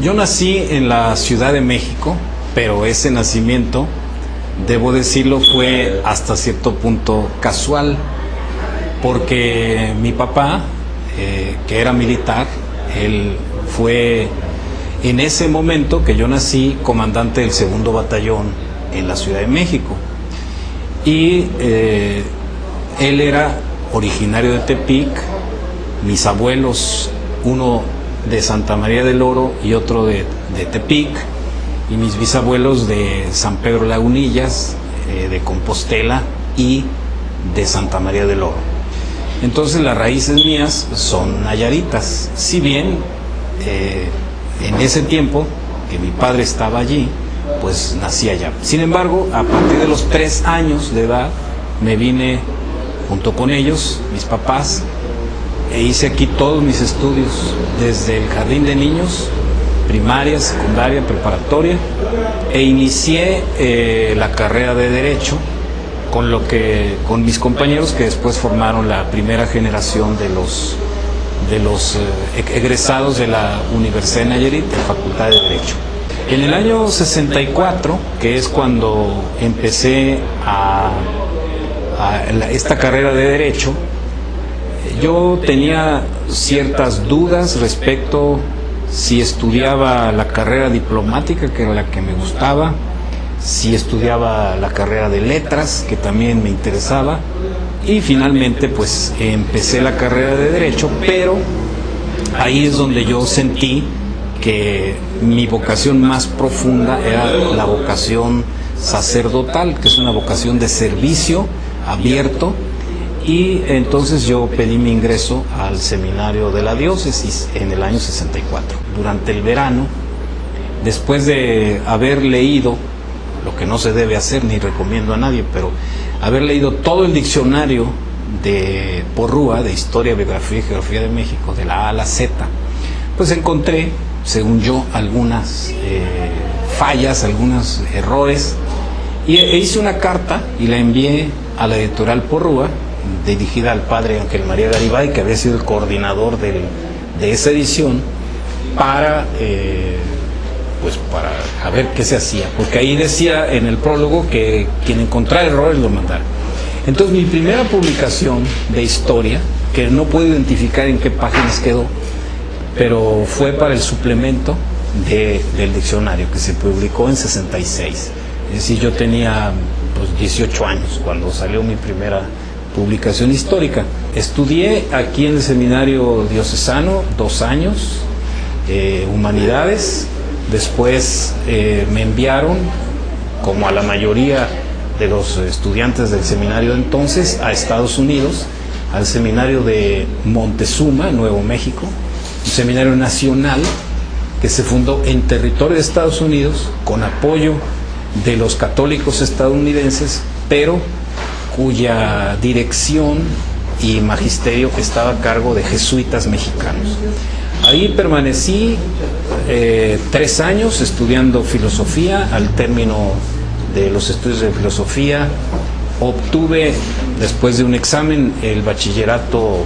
Yo nací en la Ciudad de México, pero ese nacimiento, debo decirlo, fue hasta cierto punto casual, porque mi papá, que era militar, él fue en ese momento que yo nací comandante del 2º Batallón en la Ciudad de México. Y él era originario de Tepic, mis abuelos, uno de Santa María del Oro y otro de Tepic, y mis bisabuelos de San Pedro Lagunillas, de Compostela y de Santa María del Oro. Entonces las raíces mías son nayaritas, si bien en ese tiempo que mi padre estaba allí, pues nací allá. Sin embargo, a partir de los 3 años de edad me vine junto con ellos, mis papás, e hice aquí todos mis estudios, desde el jardín de niños, primaria, secundaria, preparatoria, e inicié la carrera de Derecho con mis compañeros que después formaron la primera generación de los egresados de la Universidad de Nayarit, de Facultad de Derecho. En el año 64, que es cuando empecé esta carrera de Derecho, yo tenía ciertas dudas respecto si estudiaba la carrera diplomática, que era la que me gustaba, si estudiaba la carrera de letras, que también me interesaba, y finalmente pues empecé la carrera de Derecho, pero ahí es donde yo sentí que mi vocación más profunda era la vocación sacerdotal, que es una vocación de servicio abierto, y entonces yo pedí mi ingreso al seminario de la diócesis en el año 64. Durante el verano, después de haber leído, lo que no se debe hacer ni recomiendo a nadie, pero haber leído todo el diccionario de Porrúa, de Historia, Biografía y Geografía de México, de la A a la Z, pues encontré, según yo, algunas fallas, algunos errores, y hice una carta y la envié a la editorial Porrúa, dirigida al padre Ángel María Garibay, que había sido el coordinador de esa edición, para ver qué se hacía, porque ahí decía en el prólogo que quien encontrara errores lo mandara. Entonces mi primera publicación de historia, que no puedo identificar en qué páginas quedó, pero fue para el suplemento del diccionario, que se publicó en 66. Es decir, yo tenía 18 años cuando salió mi primera publicación histórica. Estudié aquí en el seminario diocesano 2 años, humanidades. Después me enviaron, como a la mayoría de los estudiantes del seminario de entonces, a Estados Unidos, al seminario de Montezuma, Nuevo México, un seminario nacional que se fundó en territorio de Estados Unidos con apoyo de los católicos estadounidenses, pero cuya dirección y magisterio estaba a cargo de jesuitas mexicanos. Ahí permanecí 3 años estudiando filosofía. Al término de los estudios de filosofía obtuve, después de un examen, el bachillerato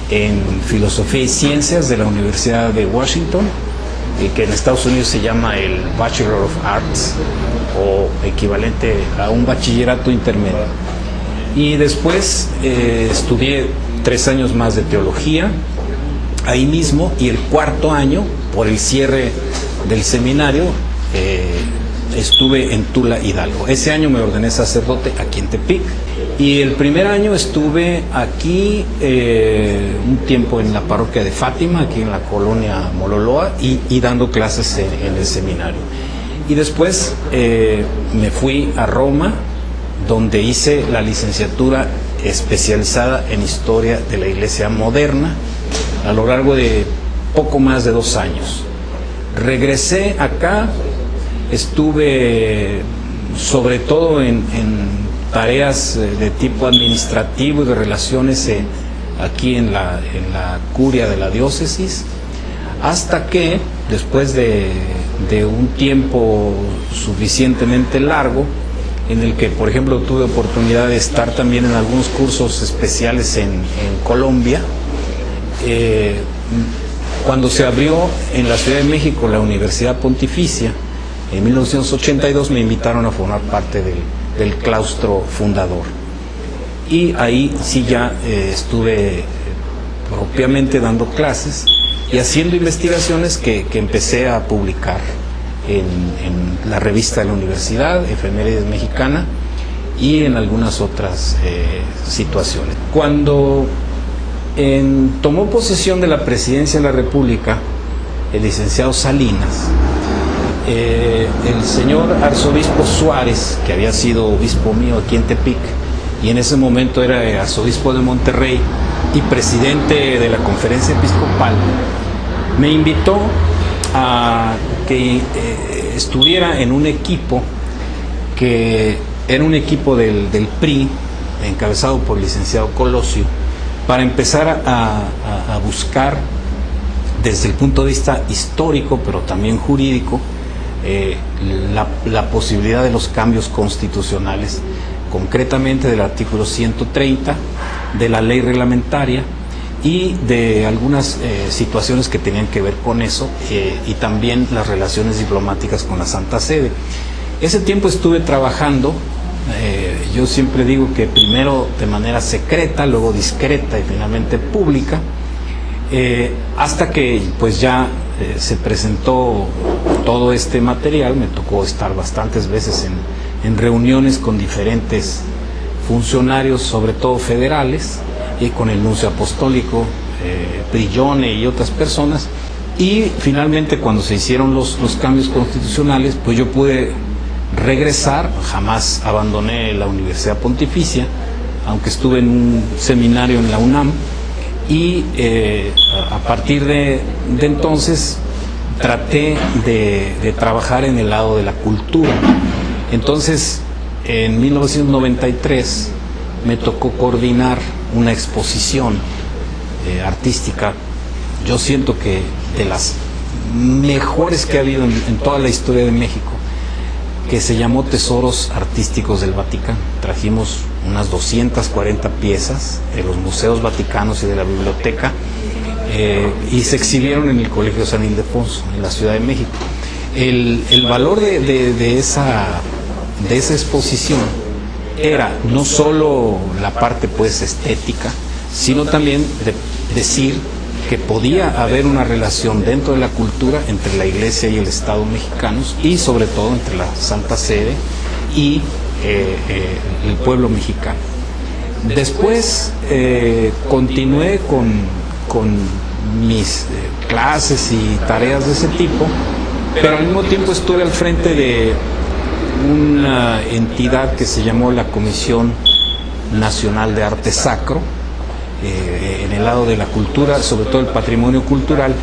en filosofía y ciencias de la Universidad de Washington, que en Estados Unidos se llama el Bachelor of Arts, o equivalente a un bachillerato intermedio. Y después estudié 3 años más de teología ahí mismo, y el 4º año, por el cierre del seminario, estuve en Tula, Hidalgo. Ese año me ordené sacerdote aquí en Tepic, y el primer año estuve aquí un tiempo en la parroquia de Fátima, aquí en la colonia Mololoa, y dando clases en el seminario. Y después me fui a Roma, donde hice la licenciatura especializada en Historia de la Iglesia Moderna, a lo largo de poco más de 2 años. Regresé acá, estuve sobre todo en tareas de tipo administrativo y de relaciones aquí en la curia de la diócesis, hasta que después de un tiempo suficientemente largo, en el que, por ejemplo, tuve oportunidad de estar también en algunos cursos especiales en Colombia, Cuando se abrió en la Ciudad de México la Universidad Pontificia, en 1982 me invitaron a formar parte del claustro fundador. Y ahí sí ya estuve propiamente dando clases y haciendo investigaciones que empecé a publicar en la revista de la universidad, Efemérides Mexicana, y en algunas otras situaciones. Cuando tomó posesión de la presidencia de la República el licenciado Salinas, el señor arzobispo Suárez, que había sido obispo mío aquí en Tepic, y en ese momento era arzobispo de Monterrey y presidente de la conferencia episcopal, me invitó a que estuviera en un equipo que era un equipo del PRI, encabezado por el licenciado Colosio, para empezar a buscar desde el punto de vista histórico, pero también jurídico, la posibilidad de los cambios constitucionales, concretamente del artículo 130 de la ley reglamentaria y de algunas situaciones que tenían que ver con eso, y también las relaciones diplomáticas con la Santa Sede. Ese tiempo estuve trabajando, yo siempre digo que primero de manera secreta, luego discreta y finalmente pública, hasta que pues ya se presentó todo este material. Me tocó estar bastantes veces en reuniones con diferentes funcionarios, sobre todo federales, y con el nuncio apostólico, Brillone y otras personas, y finalmente cuando se hicieron los cambios constitucionales, pues yo pude regresar. Jamás abandoné la Universidad Pontificia, aunque estuve en un seminario en la UNAM, y a partir de entonces traté de trabajar en el lado de la cultura. Entonces, en 1993 me tocó coordinar una exposición artística, yo siento que de las mejores que ha habido en toda la historia de México, que se llamó Tesoros Artísticos del Vaticano. Trajimos unas 240 piezas de los museos vaticanos y de la biblioteca, y se exhibieron en el Colegio San Ildefonso, en la Ciudad de México. El valor de esa exposición era no solo la parte pues estética, sino también de decir que podía haber una relación dentro de la cultura entre la Iglesia y el Estado mexicanos, y sobre todo entre la Santa Sede y el pueblo mexicano. Después continué con mis clases y tareas de ese tipo, pero al mismo tiempo estuve al frente de una entidad que se llamó la Comisión Nacional de Arte Sacro, en el lado de la cultura, sobre todo el patrimonio cultural.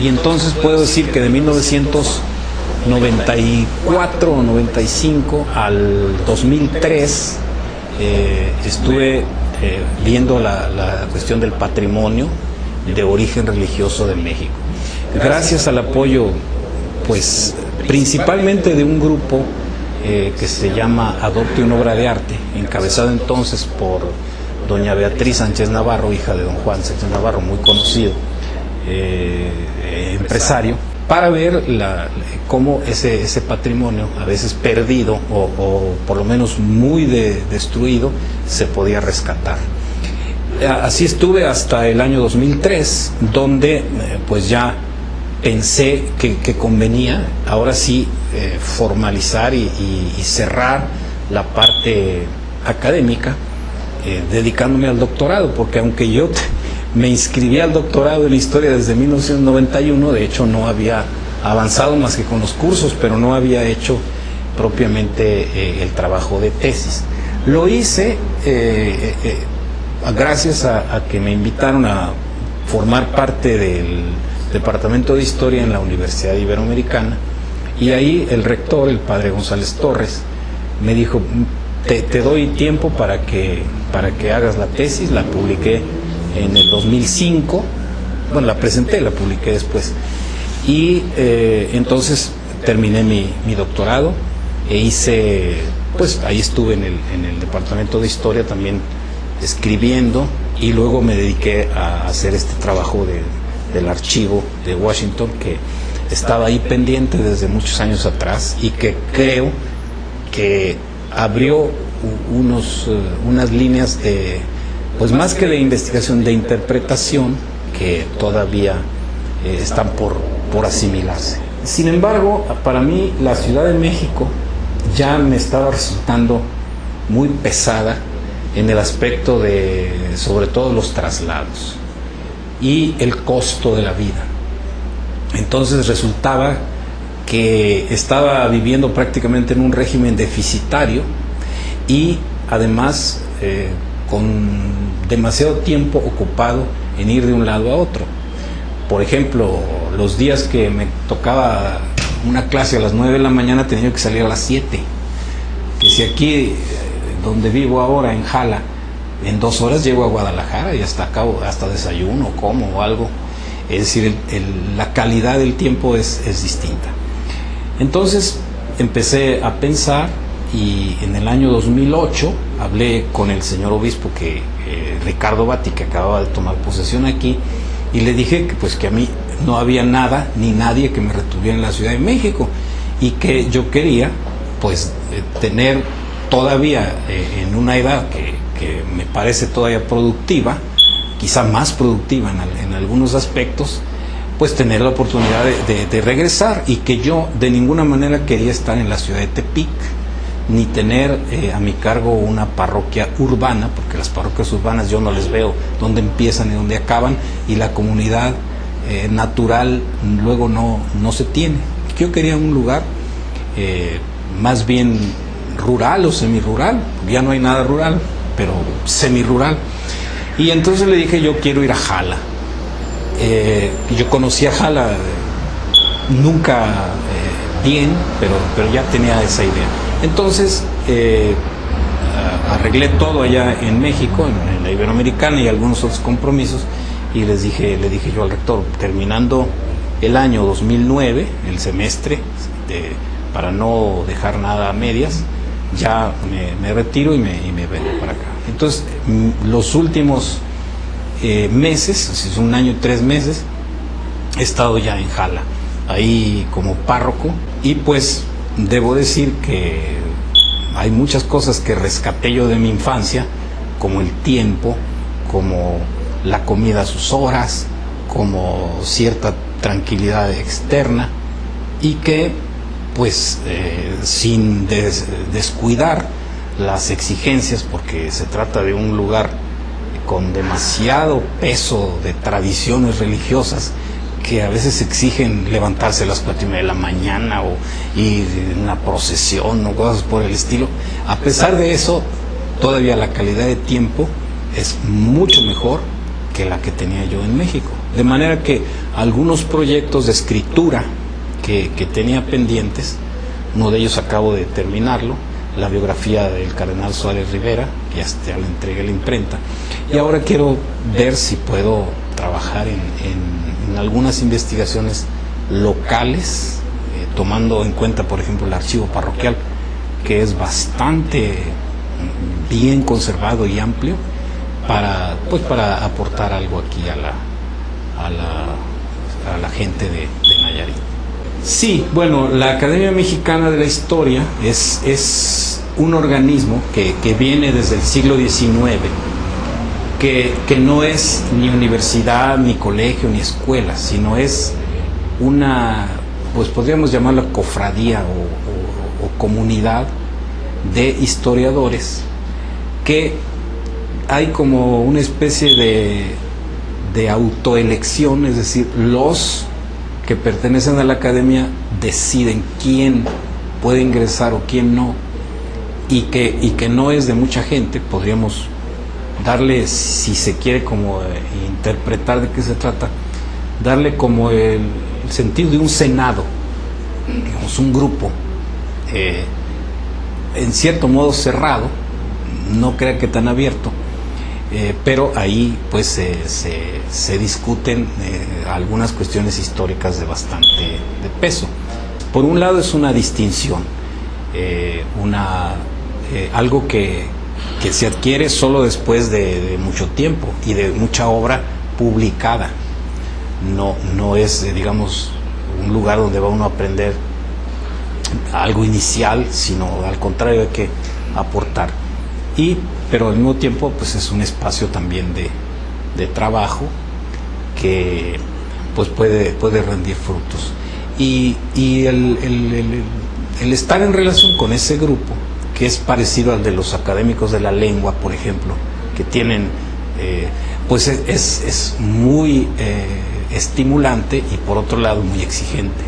Y entonces puedo decir que de 1994 o 95 al 2003 estuve viendo la cuestión del patrimonio de origen religioso de México, gracias al apoyo pues principalmente de un grupo que se llama Adopte una obra de arte, encabezado entonces por doña Beatriz Sánchez Navarro, hija de don Juan Sánchez Navarro, muy conocido empresario, para ver cómo ese patrimonio, a veces perdido o por lo menos muy destruido, se podía rescatar. Así estuve hasta el año 2003, donde pues ya pensé que convenía ahora sí formalizar y cerrar la parte académica, dedicándome al doctorado, porque aunque yo me inscribí al doctorado en historia desde 1991, de hecho no había avanzado más que con los cursos, pero no había hecho propiamente el trabajo de tesis. Lo hice gracias a que me invitaron a formar parte del Departamento de Historia en la Universidad Iberoamericana, y ahí el rector, el padre González Torres, me dijo: te doy tiempo para que hagas la tesis. La publiqué en el 2005, bueno, la presenté, la publiqué después, y entonces terminé mi doctorado e hice, pues ahí estuve en el Departamento de Historia también escribiendo, y luego me dediqué a hacer este trabajo del archivo de Washington, que estaba ahí pendiente desde muchos años atrás y que creo que abrió unas líneas de, pues más que de investigación, de interpretación, que todavía están por asimilarse. Sin embargo, para mí la Ciudad de México ya me estaba resultando muy pesada en el aspecto de, sobre todo, los traslados y el costo de la vida. Entonces resultaba que estaba viviendo prácticamente en un régimen deficitario y además con demasiado tiempo ocupado en ir de un lado a otro. Por ejemplo, los días que me tocaba una clase a las 9 de la mañana tenía que salir a las 7. Que si aquí, donde vivo ahora, en Jala, en 2 horas llego a Guadalajara y hasta acabo, hasta desayuno, como o algo. Es decir, la calidad del tiempo es distinta. Entonces empecé a pensar y en el año 2008 hablé con el señor obispo, Ricardo Batti, que acababa de tomar posesión aquí, y le dije que a mí no había nada ni nadie que me retuviera en la Ciudad de México y que yo quería tener todavía en una edad que me parece todavía productiva, quizá más productiva en algunos aspectos, pues tener la oportunidad de regresar, y que yo de ninguna manera quería estar en la ciudad de Tepic, ni tener a mi cargo una parroquia urbana, porque las parroquias urbanas yo no les veo dónde empiezan y dónde acaban, y la comunidad natural luego no se tiene. Yo quería un lugar más bien rural o semirural, ya no hay nada rural, pero semirural. Y entonces le dije, yo quiero ir a Jala. Yo conocí a Jala, nunca bien, pero ya tenía esa idea. Entonces arreglé todo allá en México, en la Iberoamericana, y algunos otros compromisos, y le dije yo al rector, terminando el año 2009, el semestre, para no dejar nada a medias, ya me retiro y me vengo para acá. Entonces, los últimos meses, es un año y 3 meses, he estado ya en Jala, ahí como párroco, y pues debo decir que hay muchas cosas que rescaté yo de mi infancia, como el tiempo, como la comida a sus horas, como cierta tranquilidad externa, y que pues sin descuidar las exigencias, porque se trata de un lugar con demasiado peso de tradiciones religiosas que a veces exigen levantarse a las 4:30 de la mañana o ir en una procesión o cosas por el estilo. A pesar de eso, todavía la calidad de tiempo es mucho mejor que la que tenía yo en México. De manera que algunos proyectos de escritura que tenía pendientes, uno de ellos acabo de terminarlo, la biografía del cardenal Suárez Rivera, que ya le entregué a la imprenta, y ahora quiero ver si puedo trabajar en algunas investigaciones locales, tomando en cuenta, por ejemplo, el archivo parroquial, que es bastante bien conservado y amplio, para aportar algo aquí a la gente de Nayarit. Sí, bueno, la Academia Mexicana de la Historia es un organismo que viene desde el siglo XIX, que no es ni universidad, ni colegio, ni escuela, sino es una, pues podríamos llamarla cofradía o comunidad de historiadores, que hay como una especie de autoelección, es decir, los que pertenecen a la academia deciden quién puede ingresar o quién no, y que no es de mucha gente. Podríamos darle, si se quiere como interpretar de qué se trata, darle como el sentido de un senado, digamos, un grupo en cierto modo cerrado, no crea que tan abierto, pero ahí pues se discuten algunas cuestiones históricas de bastante de peso. Por un lado es una distinción, algo que se adquiere solo después de mucho tiempo y de mucha obra publicada. no es, digamos, un lugar donde va uno a aprender algo inicial, sino al contrario, hay que aportar. Pero al mismo tiempo, pues es un espacio también de trabajo que pues puede rendir frutos. Y el estar en relación con ese grupo, que es parecido al de los académicos de la lengua, por ejemplo, que tienen, pues es muy estimulante y por otro lado muy exigente.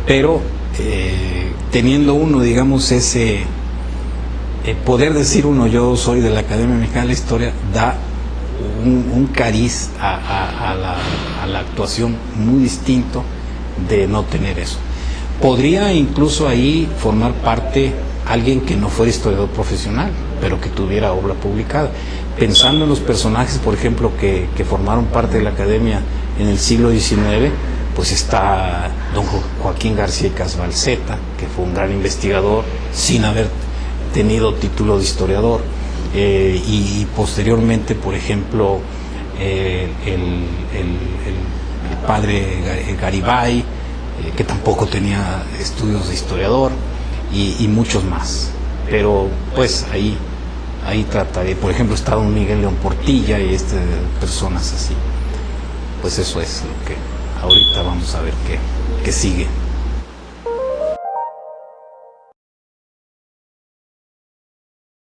Pero teniendo uno, digamos, ese poder decir uno, yo soy de la Academia Mexicana de la Historia, da un cariz a la actuación muy distinto de no tener eso. Podría incluso ahí formar parte alguien que no fuera historiador profesional, pero que tuviera obra publicada. Pensando en los personajes, por ejemplo, que formaron parte de la Academia en el siglo XIX, pues está don Joaquín García y Casbalceta, que fue un gran investigador sin haber tenido título de historiador, y posteriormente, por ejemplo, el padre Garibay, que tampoco tenía estudios de historiador, y muchos más. Pero pues ahí trataré, por ejemplo, está don Miguel León Portilla y personas así. Pues eso es lo que ahorita vamos a ver qué sigue.